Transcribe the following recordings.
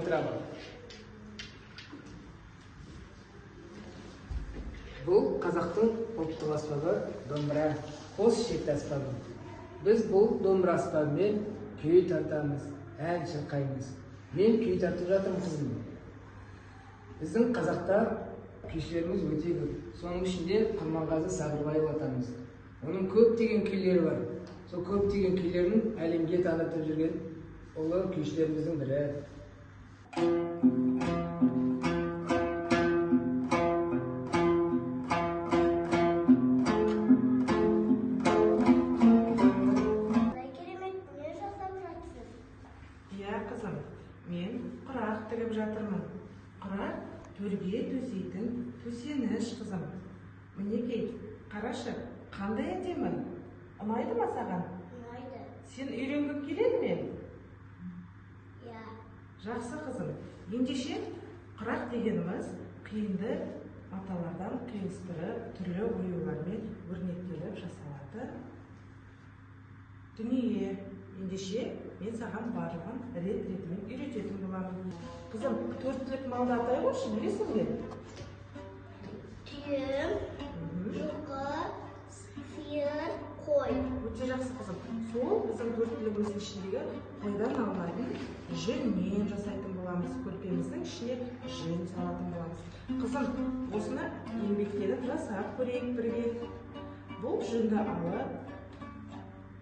отырамын. Бұл қазақтың ұлттық аспабы домбыра, қос ішекті аспабы. Біз бұл домбыра аспабымен күй тартамыз, ән шырқаймыз. Мен күй тартып жатырмын қызым. Біздің қазақта күйшілеріміз өте көп. Соның ішінде Құрманғазы Сабырбаев атамыз. Оның көптеген күйлері бар. Сол көптеген күйлерін әлемге танытып жүрген ұлы күйшілеріміздің бірі. Иә, қызым, мен құрақ тігіп жатырмын. Құрақ төрге төсейтін төсеніш, қызым. Мінекей, қарашы, қандай әдемі? Ұнайды ма саған? Ұнайды. Сен үйренгің келеді ме? Иә. Жақсы, қызым. Ендеше құрақ дегеніміз қиынды маталардан қиыстырып, түрлі оюлармен өрнектеліп жасалады дүние. Ендеше мен саған барлығын рет-ретімен үйрететін боламын. Қызым, 4 түлік малды атай қойшы, білесің бе? Түйе, жылқы, сиыр, қой. Өте жақсы, қызым. Сол біздің 4 түлігіміздің ішіндегі қойдан алынатын жүннен жасайтын боламыз. Көрпеміздің ішіне жүн салатын боламыз. Қызым, осыны еңбектеніп жасап көрейік бірге. Бұл жүнді алып,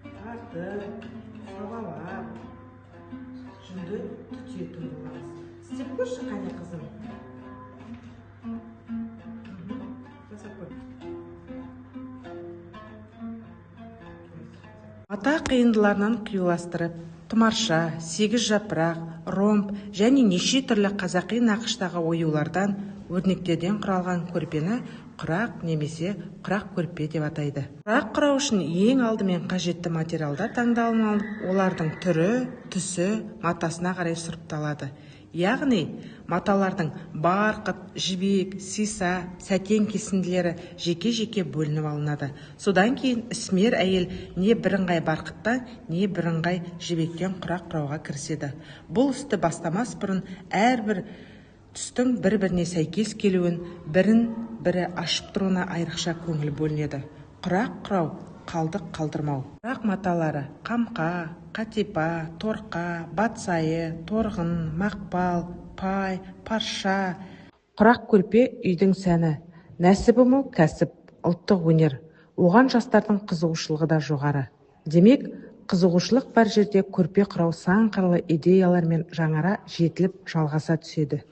тартып, сабалап, жүнді түтетін боламыз. Істеп көрші, қане қызым. Жасап көр. Мата қиындыларынан қиюластырып, тұмарша, 8 жапырақ, ромб және неше түрлі қазақи нақыштағы оюлардан, өрнектерден құралған көрпені құрақ немесе құрақ көрпе деп атайды. Құрақ құрау үшін ең алдымен қажетті материалдар таңдалынып, олардың түрі, түсі, матасына қарай сұрыпталады. Яғни маталардың барқыт, жібек, сиса, сәтен кесінділері жеке-жеке бөлініп алынады. Содан кейін ісмер әйел не бірыңғай барқыттан, не бірыңғай жібектен құрақ құрауға кіріседі. Бұл істі бастамас бұрын әрбір түстің бір-біріне сәйкес келуін, бірін-бірі ашып тұруына айрықша көңіл бөлінеді. Құрақ құрау қалдық қалдырмау. Құрақ маталары қамқа, қатипа, торқа, батсайы, торғын, мақпал, пай, парша. Құрақ көрпе үйдің сәні. Нәсібі мол кәсіп, ұлттық өнер. Оған жастардың қызығушылығы да жоғары. Демек, қызығушылық бар жерде көрпе құрау сан қырлы идеялармен жаңара жетіліп жалғаса түседі.